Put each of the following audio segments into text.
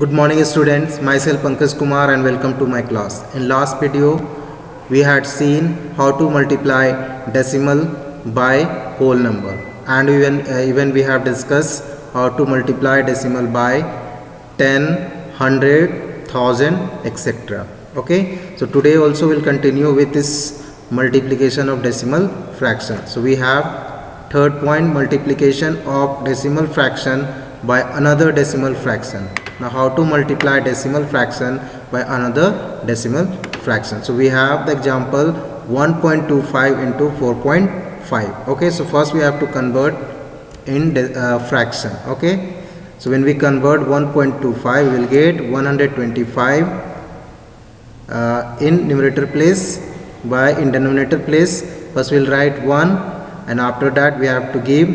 Good morning students, myself Pankaj Kumar and welcome to my class. In last video we had seen how to multiply decimal by whole number, and even we have discussed how to multiply decimal by 10, 100, 1000 etc. Okay, so today also we'll continue with this multiplication of decimal fraction. So we have third point, multiplication of decimal fraction by another decimal fraction. Now how to multiply decimal fraction by another decimal fraction? So we have the example 1.25 into 4.5. okay, so first we have to convert in fraction. Okay, so when we convert 1.25 we will get 125 in numerator place, by in denominator place first we will write 1, and after that we have to give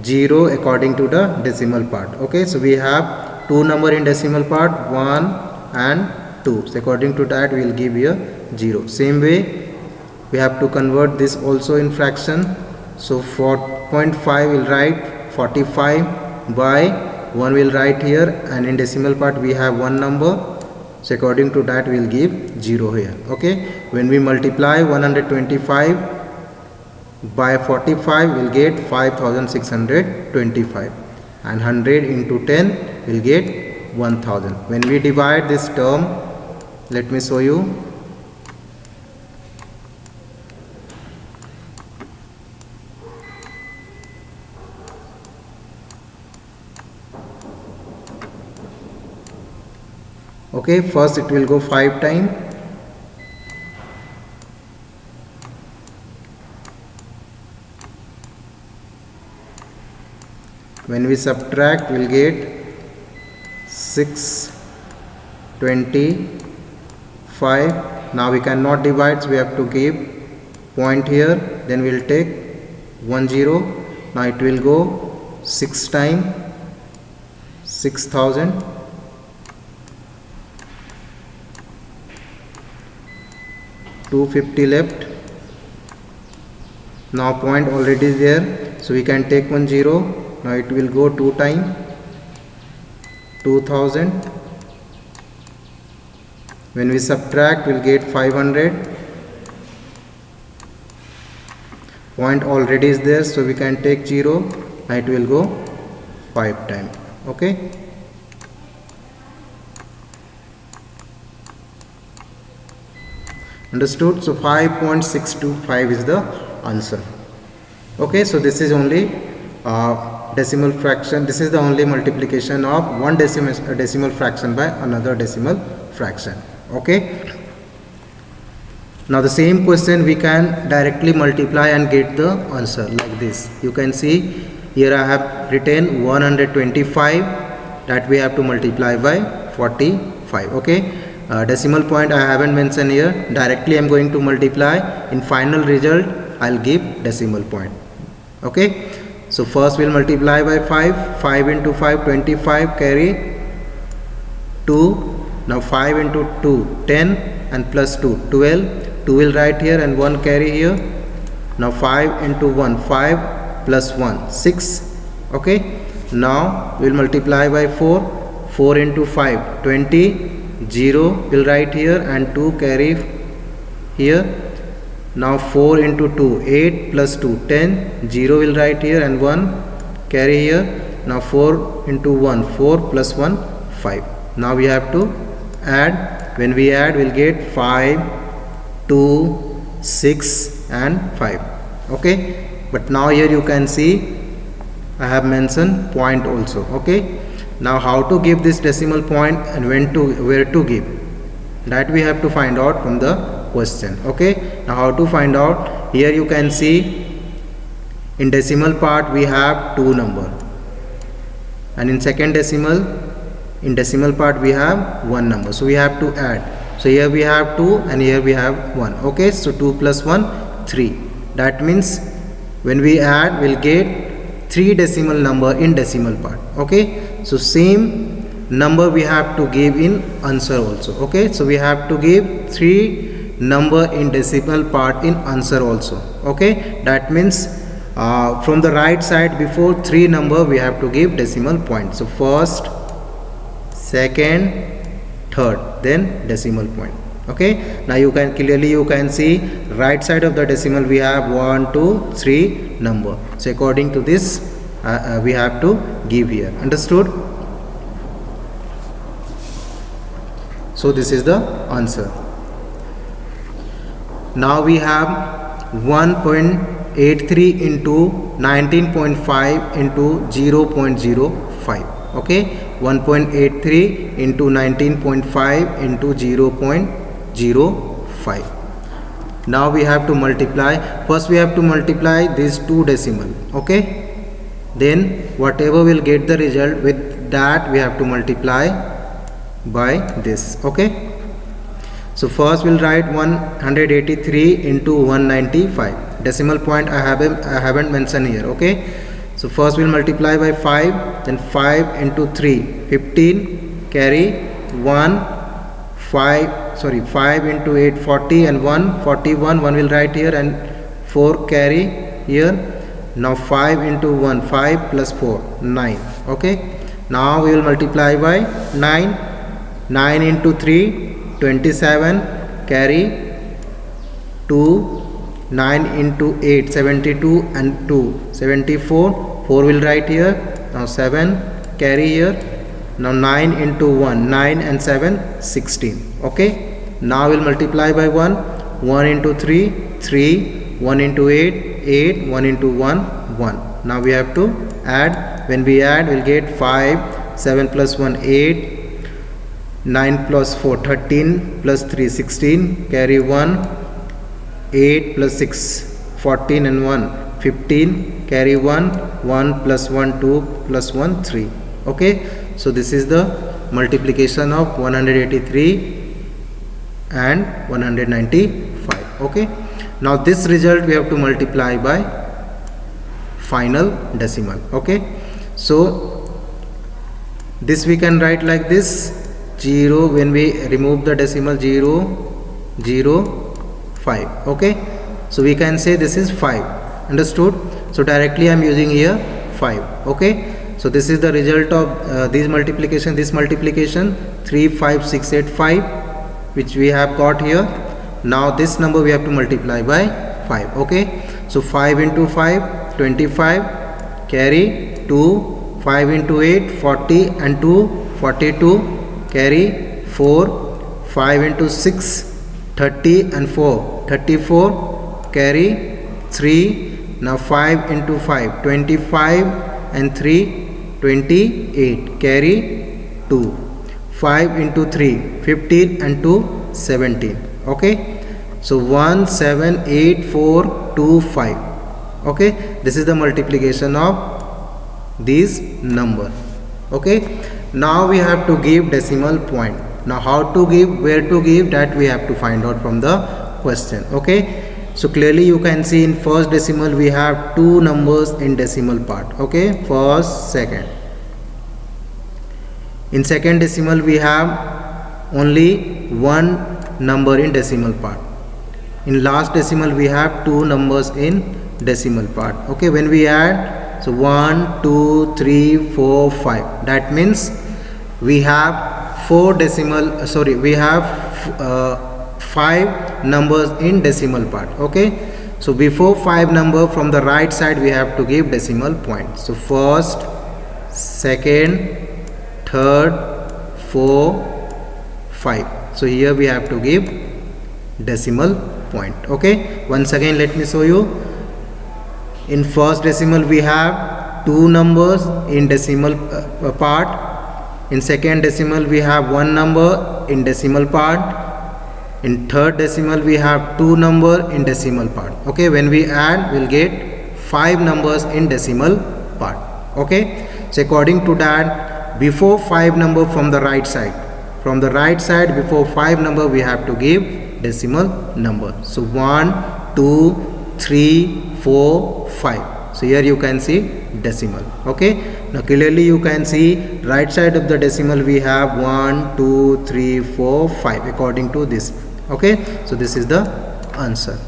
0 according to the decimal part. Okay, so we have two number in decimal part, 1 and 2. So according to that we will give here 0. Same way we have to convert this also in fraction. So 4.5 will write 45, by 1 will write here, and in decimal part we have one number. So according to that we will give 0 here. Okay, when we multiply 125 by 45 we will get 5625, and 100 into 10 will get 1000. When we divide this term, let me show you. Okay, first it will go 5 times. When we subtract we will get 625. Now we cannot divide, so we have to give point here, then we will take 10. Now it will go 6 times 6000. 250 left. Now point already is there, so we can take 10. Now it will go 2 times 2000. When we subtract we will get 500. Point already is there, so we can take 0, and it will go 5 times. Okay, understood? So 5.625 is the answer. Okay, so this is only decimal fraction. This is the only multiplication of one decimal fraction by another decimal fraction. Okay, now the same question we can directly multiply and get the answer like this. You can see here I have written 125, that we have to multiply by 45. Okay, decimal point I haven't mentioned here. Directly I am going to multiply. In final result I will give decimal point. Okay, so first we will multiply by 5. 5 into 5, 25, carry 2. Now 5 into 2, 10, and plus 2, 12. 2 will write here and 1 carry here. Now 5 into 1, 5, plus 1, 6. Okay, now we will multiply by 4. 4 into 5, 20. 0 will write here and 2 carry here. Now 4 into 2, 8, plus 2, 10. 0 will write here and 1 carry here. Now 4 into 1, 4, plus 1, 5. Now we have to add. When we add we will get 5, 2, 6 and 5. Okay, but now here you can see I have mentioned point also. Okay, now how to give this decimal point and where to give, that we have to find out from the question. Okay, now how to find out? Here you can see in decimal part we have 2 number, and in second decimal, in decimal part we have 1 number, so we have to add. So here we have 2 and here we have 1. Okay, so 2 plus 1, 3. That means when we add we'll get 3 decimal number in decimal part. Okay, so same number we have to give in answer also. Okay, so we have to give 3 number in decimal part in answer also. Okay, that means from the right side before 3 number we have to give decimal point. So first, second, third, then decimal point. Okay, now you can clearly see right side of the decimal we have 1 2 3 number. So according to this we have to give here. Understood? So this is the answer. Now we have 1.83 into 19.5 into 0.05. Okay, 1.83 into 19.5 into 0.05. Now we have to multiply. First we have to multiply these two decimal. Okay, then whatever will get the result, with that we have to multiply by this. Okay, so first we'll write 183 into 195. Decimal point I haven't mentioned here. Okay, so first we'll multiply by 5, then 5 into 3 15, carry 1 5 into 8 40, and 1 41, 1 will write here, and 4 carry here. Now 5 into 1 5 plus 4 9. Okay, now we will multiply by 9. 9 into 3 27, carry 2. 9 into 8 72, and 2 74. 4 will write here. Now 7 carry here. Now 9 into 1 9, and 7 16. Okay, now we'll multiply by 1. 1 into 3 3, 1 into 8 8, 1 into 1 1. Now we have to add. When we add, we'll get 5, 7 plus 1 8, 9 plus 4 13, plus 3 16, carry 1. 8 plus 6 14, and 1 15, carry 1. 1 plus 1 2, plus 1 3. Okay, so this is the multiplication of 183 and 195. Okay, now this result we have to multiply by final decimal. Okay, so this we can write like this: 0, when we remove the decimal, 0 0 5. Okay, so we can say this is 5. Understood? So directly I am using here 5. Okay, so this is the result of this multiplication 3 5 6 8 5, which we have got here. Now this number we have to multiply by 5. Okay, so 5 into 5 25, carry 2. 5 into 8 40, and 2 42, carry 4. 5 into 6 30, and 4 34, carry 3. Now 5 into 5 25, and 3 28, carry 2. 5 into 3 15, and 2 17. Okay, so 1 7 8 4 2 5. Okay, this is the multiplication of these number. Okay, now we have to give decimal point. Now how to give, where to give, that we have to find out from the question. Okay, so clearly you can see in first decimal we have two numbers in decimal part. Okay, first second. In second decimal we have only one number in decimal part. In last decimal we have two numbers in decimal part. Okay, when we add, so 1 2 3 4 5, that means we have we have 5 numbers in decimal part. Okay, so before 5 number, from the right side we have to give decimal point. So first, second, third, 4 5. So here we have to give decimal point. Okay, once again let me show you. In first decimal we have two numbers in decimal part. In second decimal we have one number in decimal part. In third decimal we have two number in decimal part. Okay, when we add, we'll get 5 numbers in decimal part. Okay, so according to that, before 5 number, from the right side before 5 number we have to give decimal number. So 1 2 3 4 5. So here you can see decimal. Okay, now clearly you can see right side of the decimal we have 1 2 3 4 5 according to this. Okay, so this is the answer.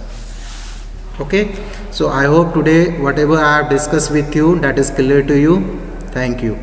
Okay, so I hope today whatever I have discussed with you, that is clear to you. Thank you.